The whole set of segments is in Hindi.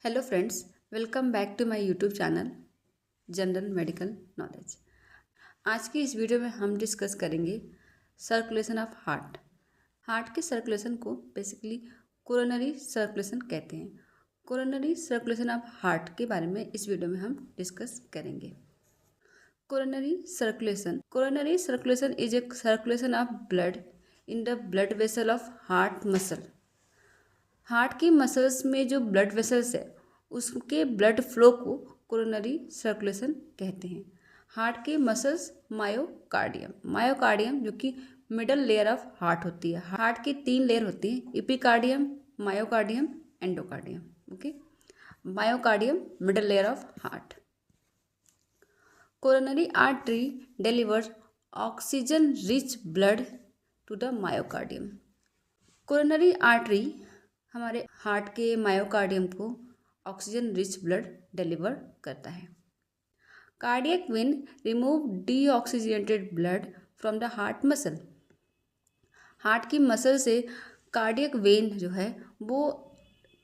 Hello friends, welcome back to my YouTube channel general medical knowledge. आज की इस वीडियो में हम डिस्कस करेंगे सर्कुलेशन ऑफ हार्ट। हार्ट के सर्कुलेशन को बेसिकली कोरोनरी सर्कुलेशन कहते हैं। कोरोनरी सर्कुलेशन ऑफ हार्ट के बारे में इस वीडियो में हम डिस्कस करेंगे। Coronary circulation is a circulation of blood in the blood vessel of heart muscle. Heart की मसल्स में जो ब्लड वेसल्स है उसके ब्लड फ्लो को कोरोनरी सर्कुलेशन कहते हैं। हार्ट के मसल्स मायोकार्डियम जो कि मिडल लेयर ऑफ हार्ट होती है। हार्ट की 3 लेयर होती हैं, epicardium, myocardium, endocardium. Okay, myocardium middle layer of heart. Coronary artery delivers oxygen rich blood to the myocardium. Coronary artery हमारे हार्ट के मायोकार्डियम को ऑक्सीजन रिच ब्लड डिलीवर करता है। Cardiac vein remove deoxygenated blood from the heart muscle. Heart की मसल से कार्डियक वेन जो है वो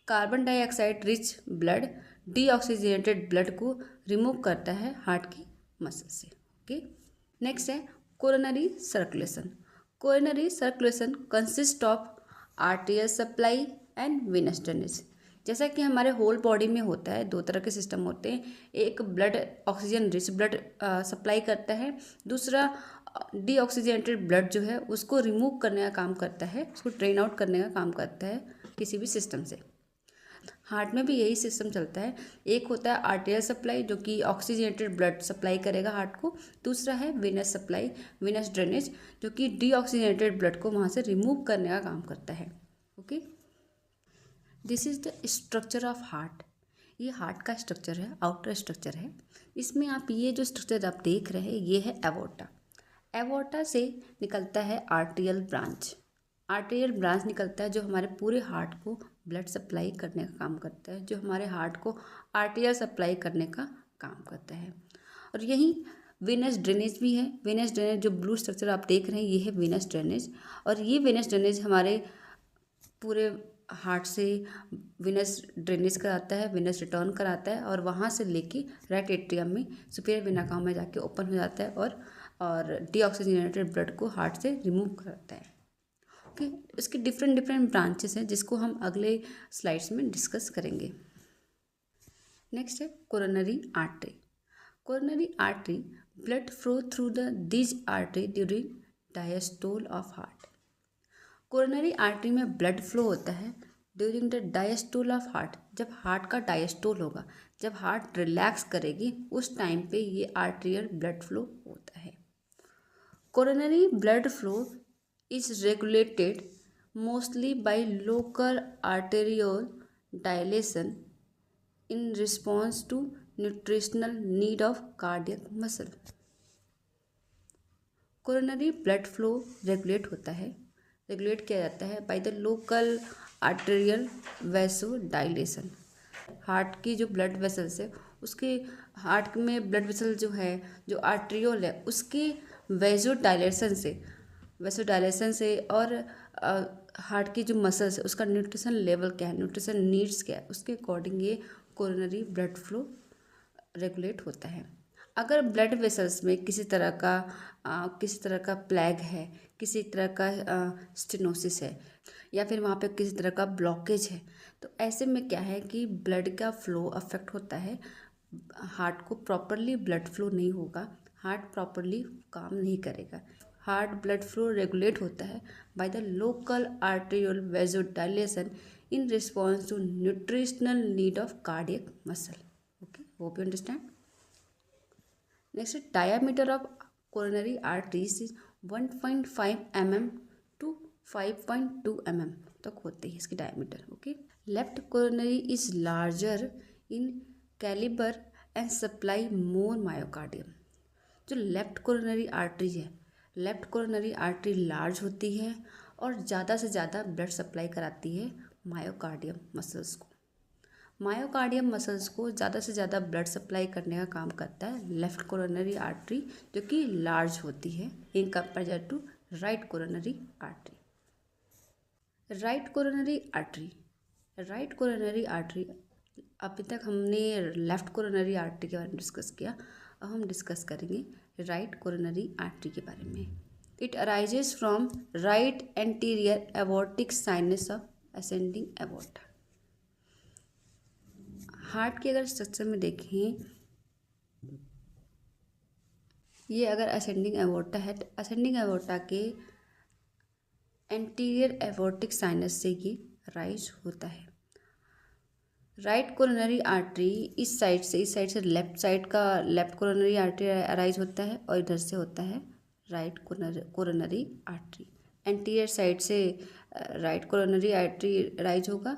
carbon dioxide rich blood, deoxygenated blood को रिमूव करता है हार्ट की मसल से। ओके, नेक्स्ट है coronary circulation. Coronary circulation consist of arterial supply and venous drainage. जैसा कि हमारे होल बॉडी में होता है, 2 तरह के सिस्टम होते हैं। एक blood oxygen rich blood supply करता है, दूसरा डीऑक्सीजनेटेड ब्लड जो है उसको रिमूव करने का काम करता है, उसको ड्रेन आउट करने का काम करता है किसी भी सिस्टम से। हार्ट में भी यही सिस्टम चलता है। एक होता है आर्टेरियल सप्लाई जो कि ऑक्सीजनेटेड ब्लड सप्लाई करेगा हार्ट को, दूसरा है वेनस सप्लाई, वेनस ड्रेनेज जो कि डीऑक्सीजनेटेड ब्लड को वहाँ से रिमूव करने का काम करता है। Okay, this is the structure of heart. ये हार्ट का स्ट्रक्चर है, आउटर स्ट्रक्चर है। इसमें आप ये जो स्ट्रक्चर आप देख रहे हैं ये है एवोर्टा। एवोर्टा से निकलता है आर्टेरियल ब्रांच। आर्टेरियल ब्रांच निकलता है जो हमारे पूरे हार्ट को ब्लड सप्लाई करने का काम करता है, जो हमारे हार्ट को आर्टेरियल सप्लाई करने का काम करता है। और यही वेनस ड्रेनेज भी है। वेनस ड्रेनेज जो ब्लू स्ट्रक्चर आप देख रहे हैं ये है वेनस ड्रेनेज। और ये वेनस ड्रेनेज हमारे पूरे हार्ट से वेनस ड्रेनेज कराता है, वेनस रिटर्न कराता है और वहाँ से लेके राइट एट्रियम में सुपीरियर वेना कावा में जाके ओपन हो जाता है और डीऑक्सीजनेटेड ब्लड को हार्ट से रिमूव करता है। ओके, इसके डिफरेंट ब्रांचेस हैं जिसको हम अगले स्लाइड्स में डिस्कस करेंगे। नेक्स्ट है coronary artery. Coronary artery blood flow through the this artery during diastole of heart. Coronary artery में ब्लड फ्लो होता है during the diastole of heart. जब हार्ट का डायस्टोल होगा, जब हार्ट रिलैक्स करेगी उस टाइम पे ये आर्टेरियल ब्लड फ्लो होता है। Coronary blood flow is regulated mostly by local arterial dilation in response to nutritional need of cardiac muscle. Coronary blood flow regulate किया जाता है by the local arterial vasodilation. Heart की जो ब्लड वेसल्स है उसके हार्ट में ब्लड वेसल जो है, जो आर्टेरियोल है उसके वैसो डायलेशन से और हार्ट की जो मसल्स है उसका न्यूट्रिशन लेवल क्या है, न्यूट्रिशन नीड्स क्या है, उसके अकॉर्डिंग ये कोरोनरी ब्लड फ्लो रेगुलेट होता है। अगर ब्लड वेसल्स में किसी तरह का प्लैग है, किसी तरह का स्टेनोसिस है या फिर वहाँ पे किसी तरह का ब्लॉकेज है, तो ऐसे में क्या है कि ब्लड का फ्लो अफेक्ट होता है। हार्ट को प्रॉपरली ब्लड फ्लो नहीं होगा, हार्ट प्रॉपरली काम नहीं करेगा। हार्ट ब्लड फ्लो रेगुलेट होता है by the local arterial vasodilation in response to nutritional need of cardiac muscle. Okay, hope you understand. Next, diameter of coronary arteries is 1.5 mm to 5.2 mm तक होती है इसकी diameter. Okay, left coronary is larger in calibre and supply more myocardium. जो लेफ्ट कोरोनरी आर्टरी है, लेफ्ट कोरोनरी आर्टरी लार्ज होती है और ज़्यादा से ज़्यादा ब्लड सप्लाई कराती है मायोकार्डियम मसल्स को। मायोकार्डियम मसल्स को ज़्यादा से ज़्यादा ब्लड सप्लाई करने का काम करता है लेफ्ट कोरोनरी आर्टरी जो कि लार्ज होती है in comparison to right coronary artery. Right coronary artery अभी तक हमने लेफ्ट कोरोनरी आर्टरी के बारे में डिस्कस किया, अब हम डिस्कस करेंगे राइट कोरोनरी आर्टरी के बारे में। It arises from right anterior aortic sinus of ascending aorta. Heart के अगर स्ट्रक्चर में देखें, ये अगर असेंडिंग एवोर्टा है तो असेंडिंग एवोर्टा के एंटीरियर एवोर्टिक साइनस से ये राइज होता है। राइट कोरोनरी आर्टरी इस साइड से लेफ्ट साइड का लेफ्ट कोरोनरी आर्टरी अराइज होता है और इधर से होता है right coronary artery. Anterior side से राइट कोरोनरी आर्टरी अराइज होगा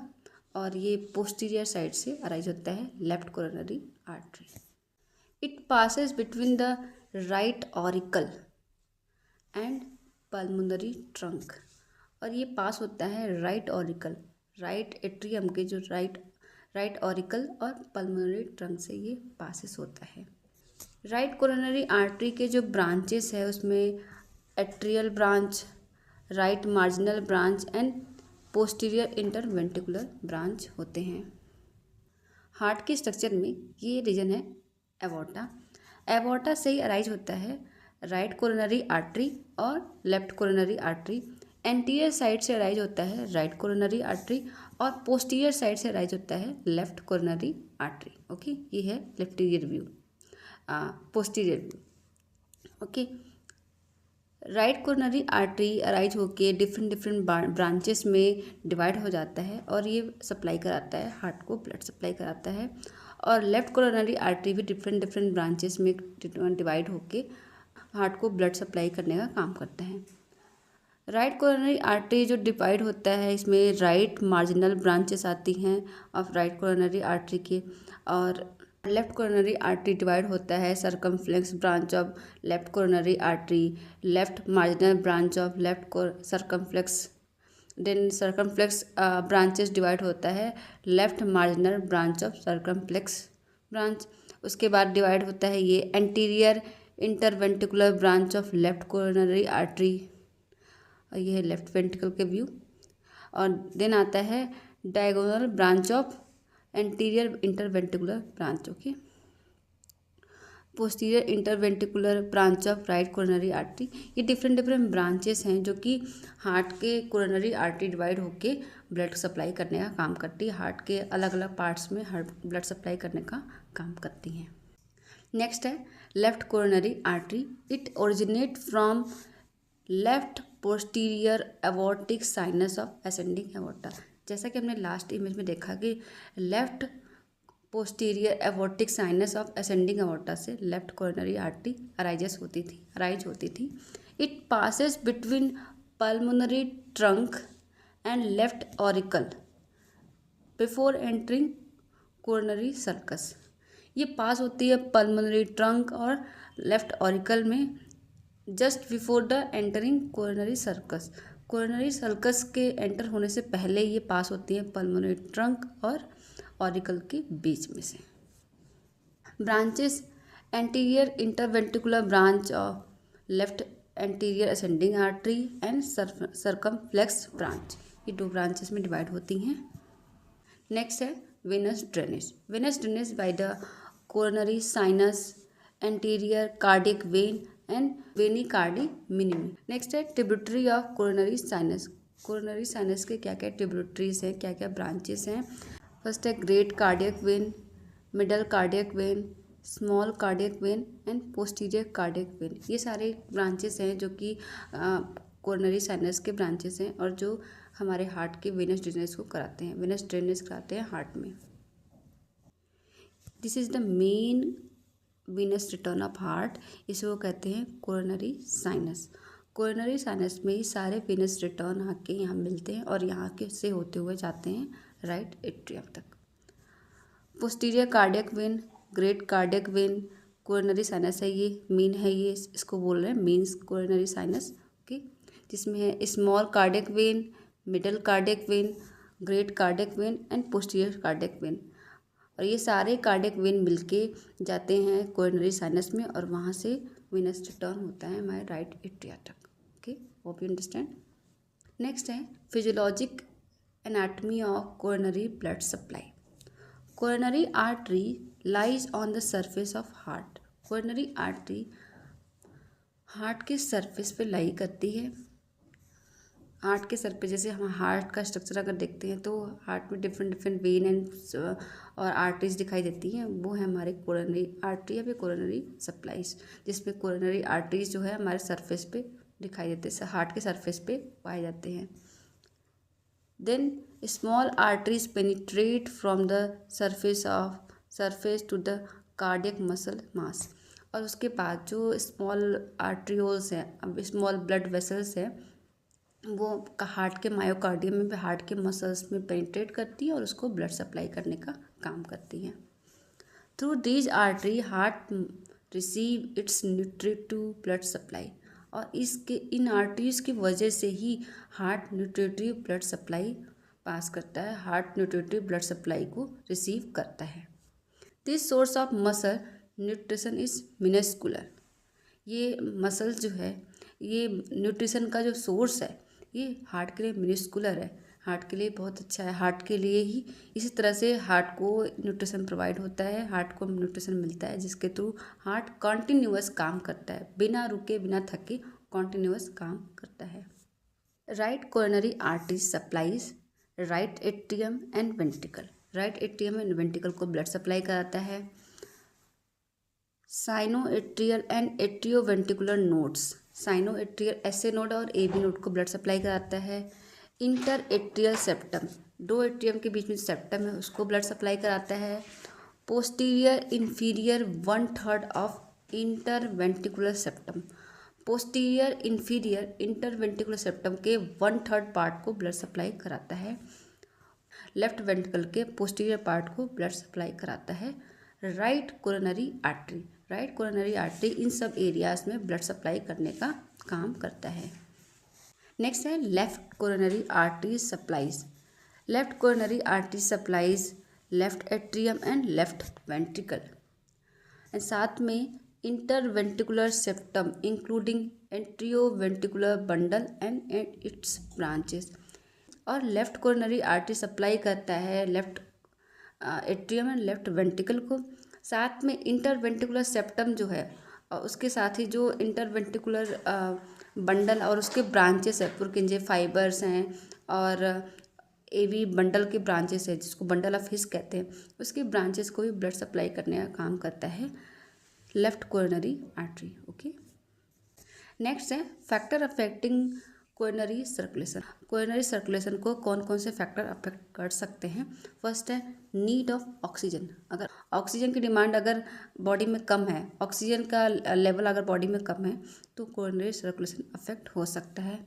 और ये पोस्टीरियर साइड से अराइज होता है left coronary artery. It passes between the right auricle and pulmonary trunk, और ये पास होता है राइट ऑरिकल, राइट एट्रियम के जो राइट ऑरिकल और पल्मोनरी ट्रंक से ये पासेस होता है। राइट कोरोनरी आर्टरी के जो ब्रांचेस है उसमें atrial branch, right marginal branch and posterior interventricular branch होते हैं। हार्ट के स्ट्रक्चर में ये रीजन है एवोर्टा। एवोर्टा से ही अराइज होता है राइट कोरोनरी आर्टरी और left coronary artery. Anterior side से अराइज होता है राइट कोरोनरी आर्टरी और पोस्टीरियर साइड से अराइज होता है लेफ्ट कोरोनरी आर्टरी। ओके, ये है लेफ्टीरियर view, posterior view. Okay, right coronary artery arise होके डिफरेंट ब्रांचेस में डिवाइड हो जाता है और ये सप्लाई कराता है हार्ट को, ब्लड सप्लाई कराता है। और लेफ्ट कोरोनरी आर्टरी भी डिफरेंट ब्रांचेस में डिवाइड होके हार्ट को ब्लड सप्लाई करने का काम करता है। राइट कोरोनरी आर्टरी जो डिवाइड होता है इसमें राइट मार्जिनल ब्रांचेस आती हैं ऑफ राइट कोरोनरी आर्टरी के, और लेफ्ट कोरोनरी आर्टरी डिवाइड होता है circumflex branch of left coronary artery, left marginal branch of left circumflex, then circumflex branches divide होता है left marginal branch of circumflex branch. उसके बाद डिवाइड होता है ये anterior interventricular branch of left coronary artery, और ये है लेफ्ट वेंट्रिकल के व्यू। और देन आता है diagonal branch of anterior interventricular branch. Okay, posterior interventricular branch of right coronary artery. ये डिफरेंट ब्रांचेस हैं जो कि हार्ट के कोरोनरी आर्टरी डिवाइड होके ब्लड सप्लाई करने का काम करती है, हार्ट के अलग अलग पार्ट्स में ब्लड सप्लाई करने का काम करती हैं। नेक्स्ट है left coronary artery. It originate from left posterior aortic sinus of ascending aorta. जैसा कि हमने लास्ट इमेज में देखा कि left posterior aortic sinus of ascending aorta से लेफ्ट कोरोनरी आर्टरी अराइज होती थी। It passes between pulmonary trunk and left auricle before entering coronary sulcus. ये पास होती है पल्मोनरी ट्रंक और लेफ्ट ऑरिकल में just before the entering coronary sulcus. Coronary sulcus के एंटर होने से पहले ये पास होती है पल्मोनरी ट्रंक और ऑरिकल के बीच में से। Branches anterior interventricular branch of left anterior ascending artery and circumflex branch, ये दो ब्रांचेस में डिवाइड होती हैं। नेक्स्ट है venous drainage. Venous drainage by the coronary sinus, anterior cardiac vein and venae cordis minimae. Next है tributary of coronary sinus. Coronary sinus के क्या क्या ट्रिब्यूटरीज हैं, क्या क्या ब्रांचेस हैं। फर्स्ट है great cardiac vein, middle cardiac vein, small cardiac vein and posterior cardiac vein. ये सारे ब्रांचेस हैं जो कि कोरोनरी साइनस के ब्रांचेस हैं और जो हमारे हार्ट के वेनस ड्रेनेज को कराते हैं, वेनस ड्रेनेज कराते हैं हार्ट में। This is the main Venus return of heart, इसे वो कहते हैं कोरोनरी साइनस। कोरोनरी साइनस में ही सारे वेनस रिटर्न आके यहाँ मिलते हैं और यहाँ के से होते हुए जाते हैं राइट एट्रियम तक। Posterior cardiac vein, great cardiac vein, coronary sinus है, ये मेन है, ये इसको बोल रहे हैं मेन्स कोरोनरी साइनस। ओके, जिसमें है small cardiac vein, middle cardiac vein, great cardiac vein and posterior cardiac vein. और ये सारे कार्डियक वेन मिलके जाते हैं कोरोनरी साइनस में और वहाँ से वेनस रिटर्न होता है हमारे राइट एट्रिया तक। Okay, hope you understand. Next है physiologic anatomy of coronary blood supply. Coronary artery lies on the surface of heart. Coronary artery heart के सरफेस पे लाई करती है। हार्ट के सर पे, जैसे हम हार्ट का स्ट्रक्चर अगर देखते हैं तो हार्ट में डिफरेंट डिफरेंट वेन एंड और आर्टरीज दिखाई देती हैं, वो है हमारे कोरोनरी आर्टरी या फिर कोरोनरी सप्लाईज, जिसमें कोरोनरी आर्टरीज जो है हमारे सरफेस पे दिखाई देते हैं, हार्ट के सरफेस पे पाए जाते हैं। Then small arteries penetrate from the surface to the cardiac muscle mass. और उसके बाद जो स्मॉल आर्ट्रियोल्स हैं, अब स्मॉल ब्लड वेसल्स हैं, वो हार्ट के मायोकार्डियम में, हार्ट के मसल्स में पेनिट्रेट करती है और उसको ब्लड सप्लाई करने का काम करती हैं। Through these artery heart receive its nutritive blood supply. और इसके इन आर्टरीज की वजह से ही heart nutritive blood supply pass करता है, हार्ट न्यूट्रिटिव ब्लड सप्लाई को रिसीव करता है। This source of muscle nutrition is minuscule. ये मसल जो है, ये न्यूट्रिशन का जो सोर्स है, ये हार्ट के लिए मिनिस्कुलर है, हार्ट के लिए बहुत अच्छा है। हार्ट के लिए ही इसी तरह से हार्ट को न्यूट्रिशन प्रोवाइड होता है, हार्ट को न्यूट्रिशन मिलता है, जिसके थ्रू हार्ट कॉन्टिन्यूअस काम करता है, बिना रुके बिना थके कॉन्टिन्यूअस काम करता है। Right coronary artery supplies right atrium and ventricle. Right atrium and ventricle को ब्लड सप्लाई कराता है। Cyano atrial and atrioventricular nodes, cyano atrial SA node और एबी नोड को ब्लड सप्लाई कराता है। इंटर एट्रियल सेप्टम, दो एट्रियम के बीच में सेप्टम है, उसको ब्लड सप्लाई कराता है। Posterior inferior 1/3 of interventricular septum, posterior inferior interventricular septum के 1/3 पार्ट को ब्लड सप्लाई कराता है। लेफ्ट वेंट्रिकल के पोस्टीरियर पार्ट को ब्लड सप्लाई कराता है। Right coronary artery, right coronary artery इन सब एरियाज में ब्लड सप्लाई करने का काम करता है। नेक्स्ट है left coronary artery supplies. Left coronary artery supplies left atrium and left ventricle, and साथ में interventricular septum including atrioventricular bundle and its branches. और लेफ्ट कोरोनरी आर्टरी सप्लाई करता है left atrium and left ventricle को, साथ में इंटरवेंट्रिकुलर सेप्टम जो है और उसके साथ ही जो इंटरवेंट्रिकुलर बंडल और उसके ब्रांचेस है, पुरकिंजे फाइबर्स हैं और एवी बंडल के ब्रांचेस है, जिसको बंडल ऑफ हिस कहते हैं, उसके ब्रांचेस को भी ब्लड सप्लाई करने का काम करता है left coronary artery. Okay, next है factor affecting coronary circulation. Coronary circulation को कौन कौन से फैक्टर अफेक्ट कर सकते हैं? फर्स्ट है नीड ऑफ ऑक्सीजन। अगर ऑक्सीजन की डिमांड अगर बॉडी में कम है, ऑक्सीजन का लेवल अगर बॉडी में कम है, तो कोरोनरी सर्कुलेशन अफेक्ट हो सकता है।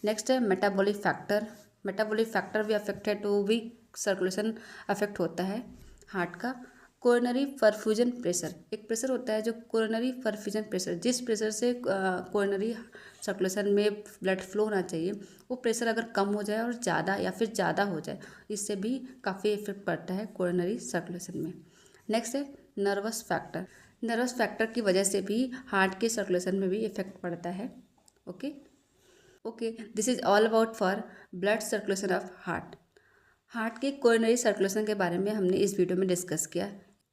नेक्स्ट है मेटाबॉलिक फैक्टर। मेटाबॉलिक फैक्टर भी अफेक्ट है तो भी सर्कुलेशन अफेक्ट होता है हार्ट का। कोरोनरी परफ्यूजन प्रेशर, एक प्रेशर होता है जो कोरोनरी परफ्यूजन प्रेशर, जिस प्रेशर से कोरोनरी सर्कुलेशन में ब्लड फ्लो होना चाहिए, वो प्रेशर अगर कम हो जाए और ज़्यादा या फिर ज़्यादा हो जाए, इससे भी काफ़ी इफेक्ट पड़ता है कोरोनरी सर्कुलेशन में। नेक्स्ट है नर्वस फैक्टर। नर्वस फैक्टर की वजह से भी हार्ट के सर्कुलेशन में भी इफेक्ट पड़ता है। Okay, this is all about for blood circulation of heart. Heart के कोरोनरी सर्कुलेशन के बारे में हमने इस वीडियो में डिस्कस किया।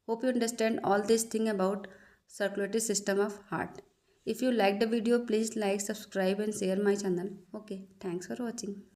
Hope you understand all this thing about circulatory system of heart. If you like the video, please like, subscribe and share my channel. Okay, thanks for watching.